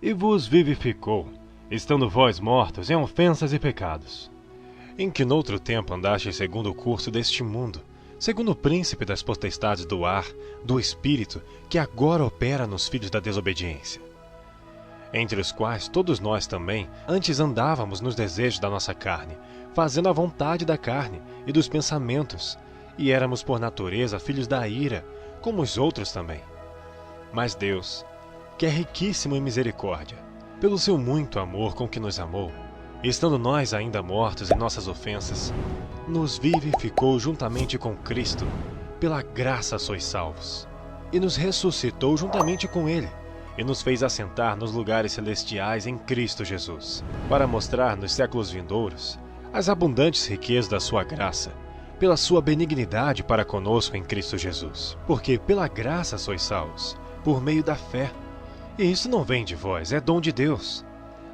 e vos vivificou, estando vós mortos em ofensas e pecados, em que noutro tempo andastes segundo o curso deste mundo, segundo o príncipe das potestades do ar, do espírito, que agora opera nos filhos da desobediência, entre os quais todos nós também antes andávamos nos desejos da nossa carne, fazendo a vontade da carne e dos pensamentos, e éramos por natureza filhos da ira, como os outros também. Mas Deus, que é riquíssimo em misericórdia, pelo seu muito amor com que nos amou, estando nós ainda mortos em nossas ofensas, nos vivificou juntamente com Cristo, pela graça sois salvos, e nos ressuscitou juntamente com Ele, e nos fez assentar nos lugares celestiais em Cristo Jesus, para mostrar nos séculos vindouros as abundantes riquezas da sua graça, pela sua benignidade para conosco em Cristo Jesus. Porque pela graça sois salvos, por meio da fé. E isso não vem de vós, é dom de Deus.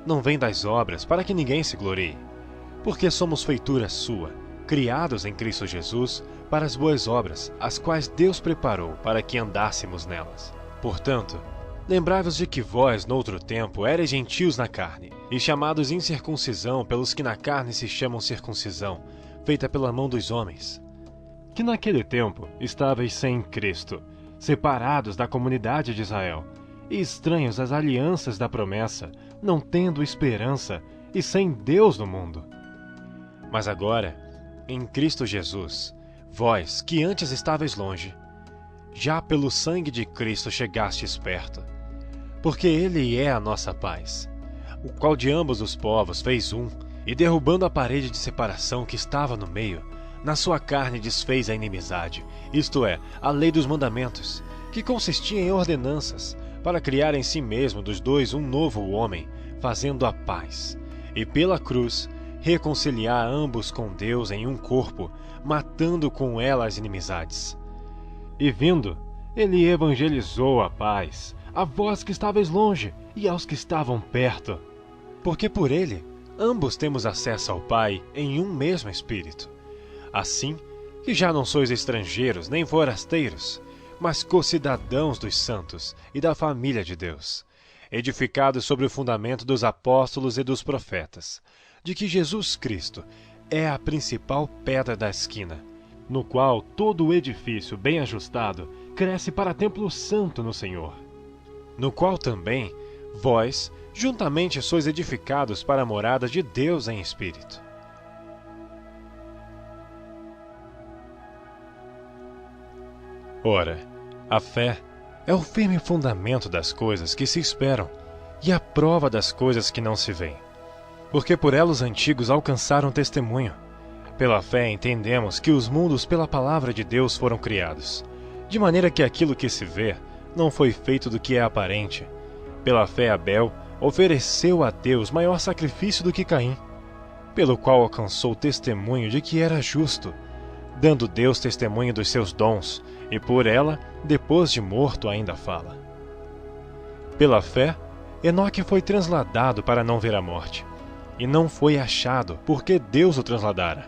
Não vem das obras, para que ninguém se glorie. Porque somos feitura sua, criados em Cristo Jesus, para as boas obras, as quais Deus preparou para que andássemos nelas. Portanto, lembrai-vos de que vós, noutro tempo, erais gentios na carne, e chamados incircuncisão pelos que na carne se chamam circuncisão, feita pela mão dos homens. Que naquele tempo estáveis sem Cristo, separados da comunidade de Israel, e estranhos às alianças da promessa, não tendo esperança, e sem Deus no mundo. Mas agora, em Cristo Jesus, vós, que antes estáveis longe, já pelo sangue de Cristo chegastes perto, porque Ele é a nossa paz, o qual de ambos os povos fez um, e derrubando a parede de separação que estava no meio, na sua carne desfez a inimizade, isto é, a lei dos mandamentos, que consistia em ordenanças, para criar em si mesmo dos dois um novo homem, fazendo a paz, e pela cruz reconciliar ambos com Deus em um corpo, matando com ela as inimizades. E vindo, ele evangelizou a paz, a vós que estáveis longe e aos que estavam perto. Porque por ele, ambos temos acesso ao Pai em um mesmo Espírito. Assim, que já não sois estrangeiros nem forasteiros, mas co-cidadãos dos santos e da família de Deus, edificados sobre o fundamento dos apóstolos e dos profetas, de que Jesus Cristo é a principal pedra da esquina, no qual todo o edifício bem ajustado cresce para templo santo no Senhor, no qual também vós juntamente sois edificados para a morada de Deus em Espírito. Ora, a fé é o firme fundamento das coisas que se esperam e a prova das coisas que não se veem. Porque por ela os antigos alcançaram testemunho. Pela fé entendemos que os mundos pela palavra de Deus foram criados, de maneira que aquilo que se vê não foi feito do que é aparente. Pela fé Abel ofereceu a Deus maior sacrifício do que Caim, pelo qual alcançou testemunho de que era justo, dando Deus testemunho dos seus dons, e por ela, depois de morto, ainda fala. Pela fé, Enoque foi transladado para não ver a morte, e não foi achado, porque Deus o transladara,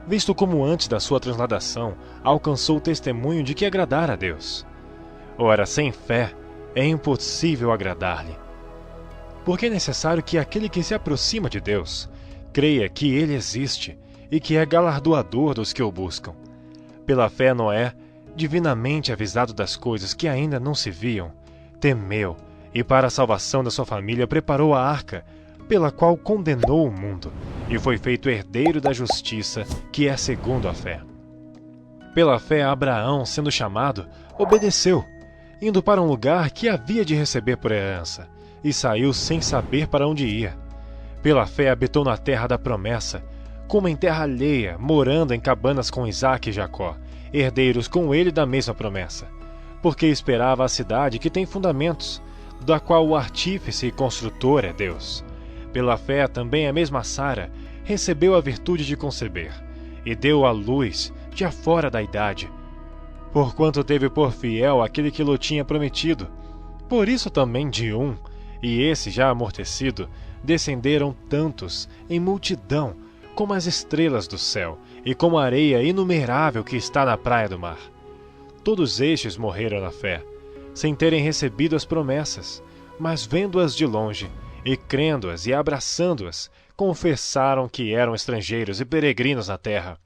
visto como antes da sua transladação alcançou o testemunho de que agradara a Deus. Ora, sem fé é impossível agradar-lhe, porque é necessário que aquele que se aproxima de Deus creia que Ele existe e que é galardoador dos que o buscam. Pela fé Noé, divinamente avisado das coisas que ainda não se viam, temeu e para a salvação da sua família preparou a arca, pela qual condenou o mundo, e foi feito herdeiro da justiça, que é segundo a fé. Pela fé Abraão, sendo chamado, obedeceu, indo para um lugar que havia de receber por herança, e saiu sem saber para onde ia. Pela fé habitou na terra da promessa, como em terra alheia, morando em cabanas com Isaque e Jacó, herdeiros com ele da mesma promessa, porque esperava a cidade que tem fundamentos, da qual o artífice e construtor é Deus. Pela fé também a mesma Sara recebeu a virtude de conceber, e deu à luz já fora da idade, porquanto teve por fiel aquele que lhe tinha prometido. Por isso também de um, e esse já amortecido, descenderam tantos em multidão como as estrelas do céu e como a areia inumerável que está na praia do mar. Todos estes morreram na fé, sem terem recebido as promessas, mas vendo-as de longe, e crendo-as e abraçando-as, confessaram que eram estrangeiros e peregrinos na terra.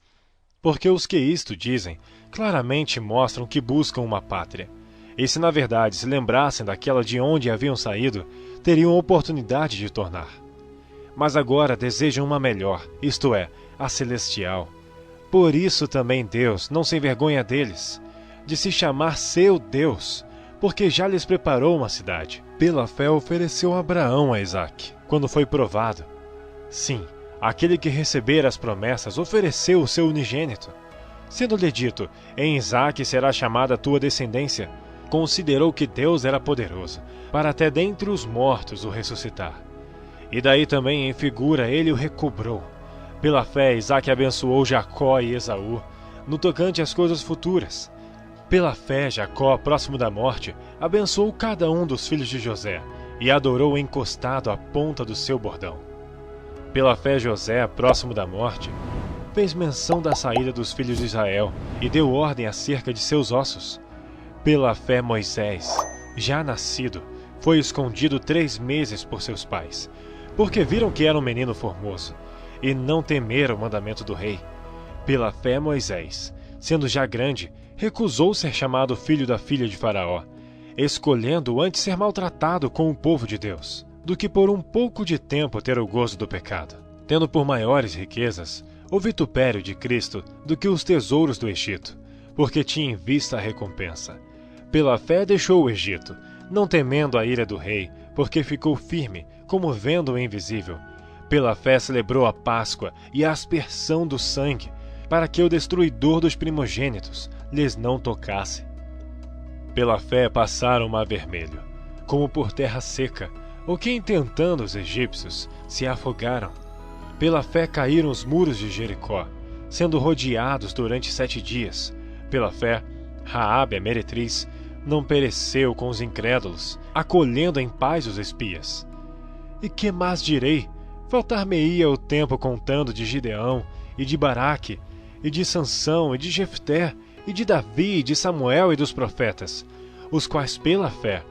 Porque os que isto dizem, claramente mostram que buscam uma pátria. E se na verdade se lembrassem daquela de onde haviam saído, teriam oportunidade de tornar. Mas agora desejam uma melhor, isto é, a celestial. Por isso também Deus não se envergonha deles, de se chamar seu Deus, porque já lhes preparou uma cidade. Pela fé ofereceu Abraão a Isaque, quando foi provado. Sim, aquele que recebera as promessas ofereceu o seu unigênito. Sendo-lhe dito, em Isaque será chamada a tua descendência, considerou que Deus era poderoso, para até dentre os mortos o ressuscitar. E daí também em figura ele o recobrou. Pela fé Isaque abençoou Jacó e Esaú, no tocante às coisas futuras. Pela fé Jacó, próximo da morte, abençoou cada um dos filhos de José, e adorou encostado à ponta do seu bordão. Pela fé José, próximo da morte, fez menção da saída dos filhos de Israel, e deu ordem acerca de seus ossos. Pela fé Moisés, já nascido, foi escondido 3 meses por seus pais, porque viram que era um menino formoso, e não temeram o mandamento do rei. Pela fé Moisés, sendo já grande, recusou ser chamado filho da filha de Faraó, escolhendo antes ser maltratado com o povo de Deus, do que por um pouco de tempo ter o gozo do pecado, tendo por maiores riquezas o vitupério de Cristo do que os tesouros do Egito, porque tinha em vista a recompensa. Pela fé deixou o Egito, não temendo a ira do rei, porque ficou firme, como vendo o invisível. Pela fé celebrou a Páscoa e a aspersão do sangue, para que o destruidor dos primogênitos lhes não tocasse. Pela fé passaram o mar vermelho, como por terra seca, o que intentando os egípcios se afogaram. Pela fé caíram os muros de Jericó, sendo rodeados durante 7 dias. Pela fé, Raabe, a meretriz, não pereceu com os incrédulos, acolhendo em paz os espias. E que mais direi? Faltar-me-ia o tempo contando de Gideão, e de Baraque, e de Sansão, e de Jefté, e de Davi, e de Samuel e dos profetas, os quais pela fé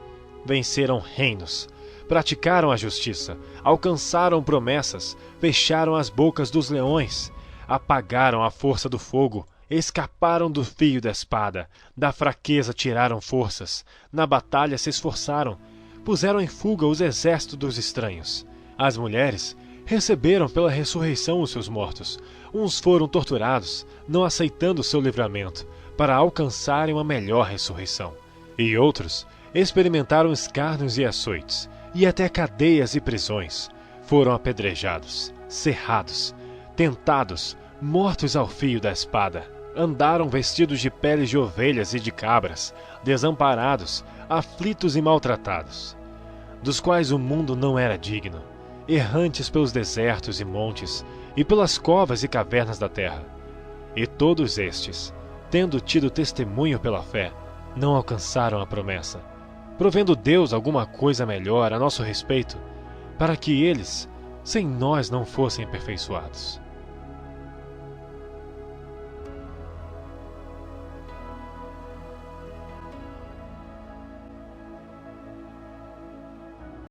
venceram reinos, praticaram a justiça, alcançaram promessas, fecharam as bocas dos leões, apagaram a força do fogo, escaparam do fio da espada, da fraqueza tiraram forças, na batalha se esforçaram, puseram em fuga os exércitos dos estranhos. As mulheres receberam pela ressurreição os seus mortos, uns foram torturados, não aceitando o seu livramento, para alcançarem uma melhor ressurreição. E outros experimentaram escárnios e açoites, e até cadeias e prisões. Foram apedrejados, cerrados, tentados, mortos ao fio da espada. Andaram vestidos de peles de ovelhas e de cabras, desamparados, aflitos e maltratados, dos quais o mundo não era digno, errantes pelos desertos e montes, e pelas covas e cavernas da terra. E todos estes, tendo tido testemunho pela fé, não alcançaram a promessa, provendo Deus alguma coisa melhor a nosso respeito, para que eles, sem nós, não fossem aperfeiçoados.